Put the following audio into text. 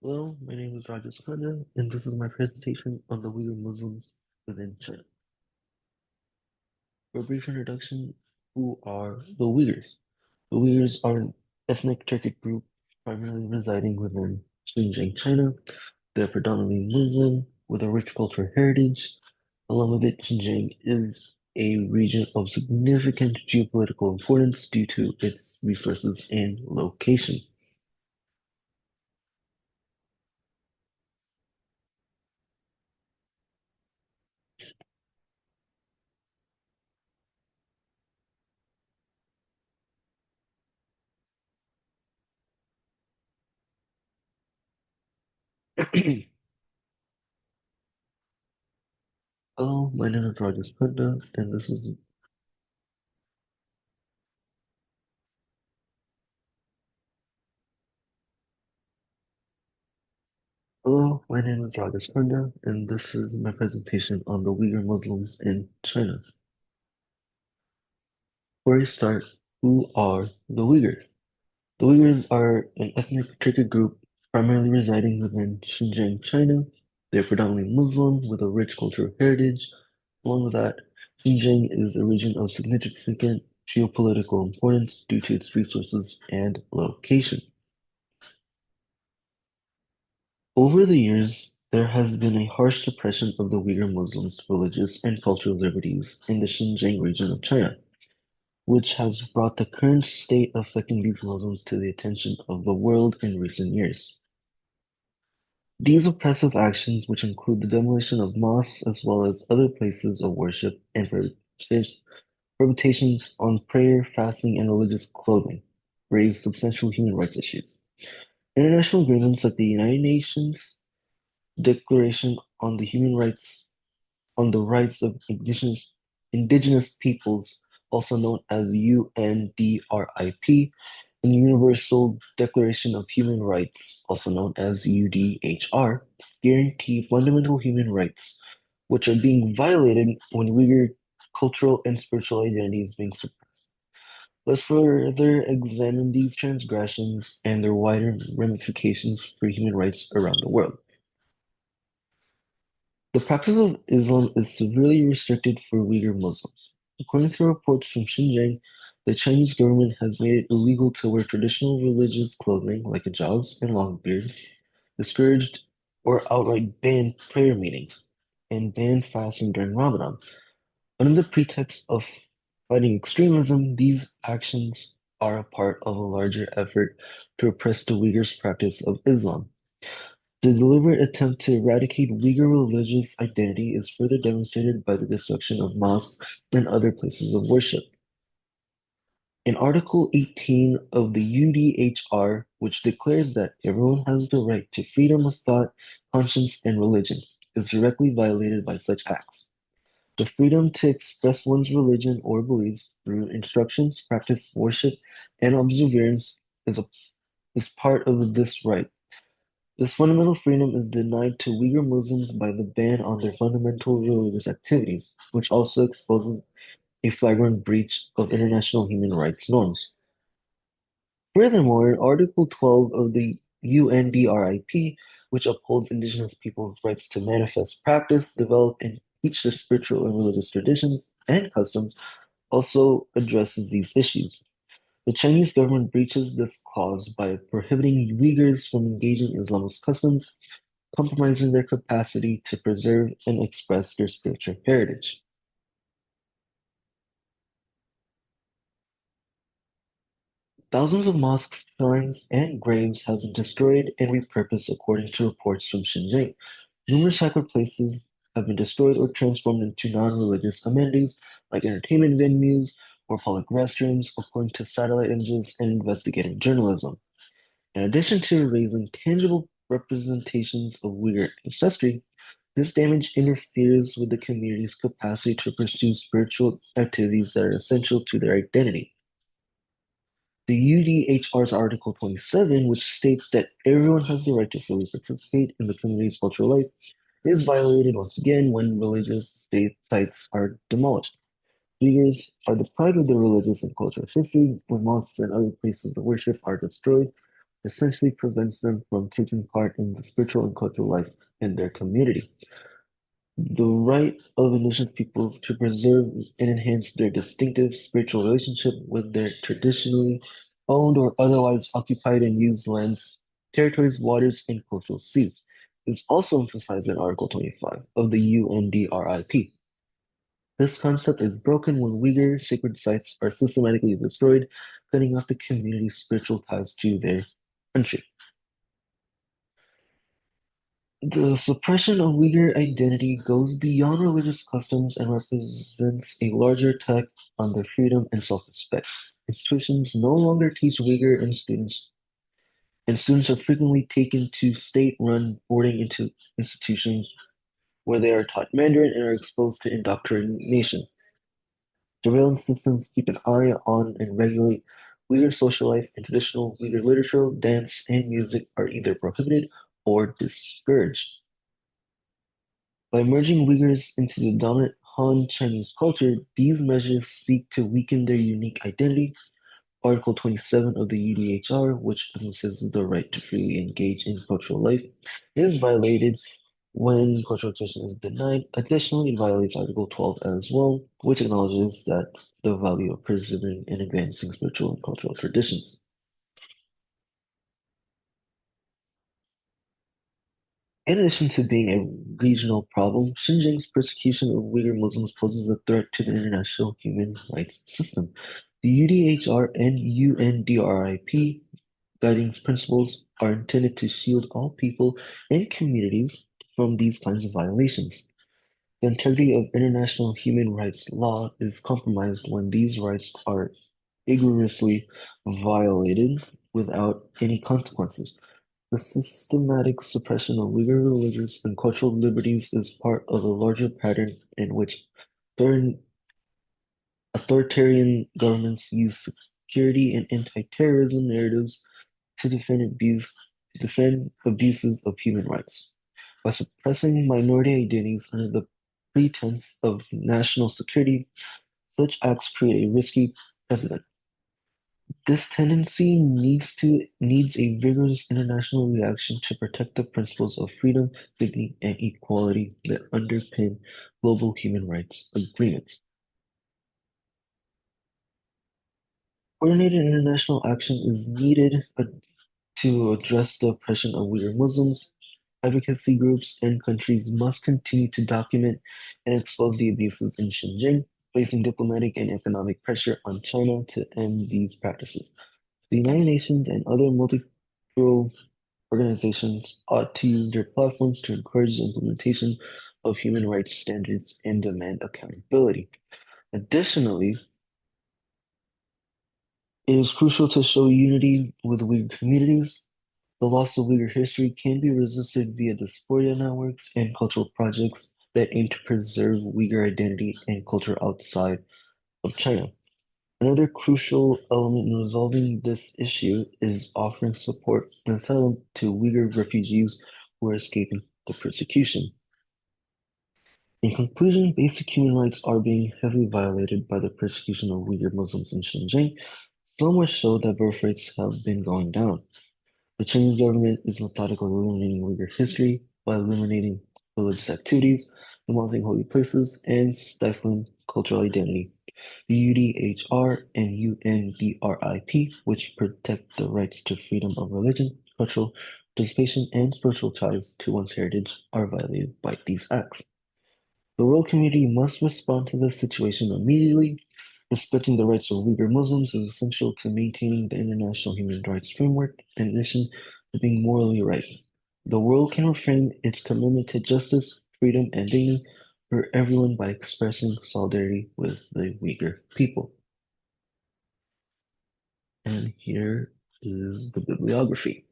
Hello, my name is Rajesh Khanna, and this is my presentation on the Uyghur Muslims within China. For a brief introduction, who are the Uyghurs? The Uyghurs are an ethnic Turkic group primarily residing within Xinjiang, China. They're predominantly Muslim with a rich cultural heritage. Along with it, Xinjiang is a region of significant geopolitical importance due to its resources and location. Hello, my name is Rajesh Panda, and this is Hello, my name is Rajesh Panda, and this is my presentation on the Uyghur Muslims in China. Before I start, who are the Uyghurs? The Uyghurs are an ethnic Turkic group primarily residing within Xinjiang, China. They are predominantly Muslim with a rich cultural heritage. Along with that, Xinjiang is a region of significant geopolitical importance due to its resources and location. Over the years, there has been a harsh suppression of the Uyghur Muslims' religious and cultural liberties in the Xinjiang region of China, which has brought the current state affecting these Muslims to the attention of the world in recent years. These oppressive actions, which include the demolition of mosques as well as other places of worship and prohibitions on prayer, fasting, and religious clothing, raise substantial human rights issues. International agreements like the United Nations Declaration on the Human Rights on the Rights of Indigenous Peoples, also known as UNDRIP, and the Universal Declaration of Human Rights, also known as UDHR, guarantee fundamental human rights, which are being violated when Uyghur cultural and spiritual identity is being suppressed. Let's further examine these transgressions and their wider ramifications for human rights around the world. The practice of Islam is severely restricted for Uyghur Muslims. According to reports from Xinjiang, the Chinese government has made it illegal to wear traditional religious clothing like hijabs and long beards, discouraged or outright banned prayer meetings, and banned fasting during Ramadan. Under the pretext of fighting extremism, these actions are a part of a larger effort to oppress the Uyghurs' practice of Islam. The deliberate attempt to eradicate Uyghur religious identity is further demonstrated by the destruction of mosques and other places of worship. In Article 18 of the UDHR, which declares that everyone has the right to freedom of thought, conscience, and religion, is directly violated by such acts. The freedom to express one's religion or beliefs through instructions, practice, worship, and observance is part of this right. This fundamental freedom is denied to Uyghur Muslims by the ban on their fundamental religious activities, which also exposes a flagrant breach of international human rights norms. Furthermore, Article 12 of the UNDRIP, which upholds indigenous peoples' rights to manifest, practice, develop, and teach their spiritual and religious traditions and customs, also addresses these issues. The Chinese government breaches this clause by prohibiting Uyghurs from engaging in Islamist customs, compromising their capacity to preserve and express their spiritual heritage. Thousands of mosques, shrines, and graves have been destroyed and repurposed according to reports from Xinjiang. Numerous sacred places have been destroyed or transformed into non-religious amenities like entertainment venues or public restrooms, according to satellite images and investigative journalism. In addition to raising tangible representations of Uyghur ancestry, this damage interferes with the community's capacity to pursue spiritual activities that are essential to their identity. The UDHR's Article 27, which states that everyone has the right to fully participate in the community's cultural life, is violated once again when religious state sites are demolished. Uyghurs are deprived of their religious and cultural history when mosques and other places of worship are destroyed, essentially prevents them from taking part in the spiritual and cultural life in their community. The right of indigenous peoples to preserve and enhance their distinctive spiritual relationship with their traditionally owned or otherwise occupied and used lands, territories, waters, and cultural seas is also emphasized in Article 25 of the UNDRIP. This concept is broken when Uyghur sacred sites are systematically destroyed, cutting off the community's spiritual ties to their country. The suppression of Uyghur identity goes beyond religious customs and represents a larger attack on their freedom and self-respect. Institutions no longer teach Uyghur and students are frequently taken to state-run boarding into institutions where they are taught Mandarin and are exposed to indoctrination. Surveillance systems keep an eye on and regulate Uyghur social life, and traditional Uyghur literature, dance, and music are either prohibited or discouraged. By merging Uyghurs into the dominant Han Chinese culture, these measures seek to weaken their unique identity. Article 27 of the UDHR, which emphasizes the right to freely engage in cultural life, is violated when cultural expression is denied. Additionally, it violates Article 12 as well, which acknowledges that the value of preserving and advancing spiritual and cultural traditions. In addition to being a regional problem, Xinjiang's persecution of Uyghur Muslims poses a threat to the international human rights system. The UDHR and UNDRIP guiding principles are intended to shield all people and communities from these kinds of violations. The integrity of international human rights law is compromised when these rights are rigorously violated without any consequences. The systematic suppression of Uyghur religious and cultural liberties is part of a larger pattern in which authoritarian governments use security and anti-terrorism narratives to defend abuses of human rights. By suppressing minority identities under the pretense of national security, such acts create a risky precedent. This tendency needs a vigorous international reaction to protect the principles of freedom, dignity, and equality that underpin global human rights agreements. Coordinated international action is needed to address the oppression of Uyghur Muslims. Advocacy groups and countries must continue to document and expose the abuses in Xinjiang, placing diplomatic and economic pressure on China to end these practices. The United Nations and other multilateral organizations ought to use their platforms to encourage the implementation of human rights standards and demand accountability. Additionally, it is crucial to show unity with Uyghur communities. The loss of Uyghur history can be resisted via dysphoria networks and cultural projects that aim to preserve Uyghur identity and culture outside of China. Another crucial element in resolving this issue is offering support and asylum to Uyghur refugees who are escaping the persecution. In conclusion, basic human rights are being heavily violated by the persecution of Uyghur Muslims in Xinjiang, so much so that birth rates have been going down. The Chinese government is methodically eliminating Uyghur history by eliminating religious activities, demolishing holy places, and stifling cultural identity. The UDHR and UNDRIP, which protect the rights to freedom of religion, cultural participation, and spiritual ties to one's heritage, are violated by these acts. The world community must respond to this situation immediately. Respecting the rights of Uyghur Muslims is essential to maintaining the international human rights framework in addition to being morally right. The world can reframe its commitment to justice, freedom, and dignity for everyone by expressing solidarity with the Uyghur people. And here is the bibliography.